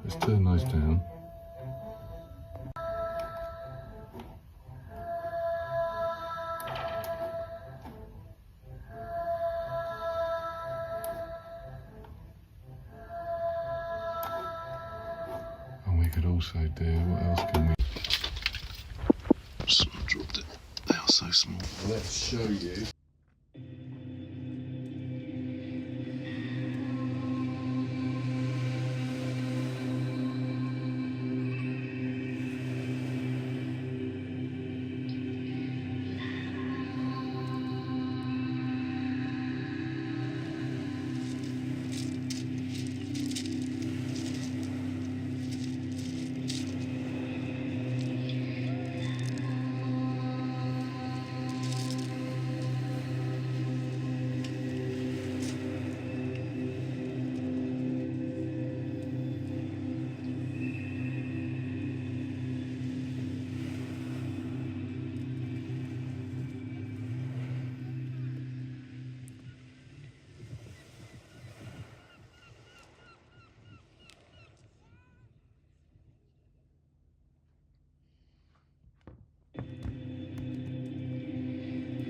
Let's turn those down. And we could also do, what else can we? Drop it. They are so small. Let's show you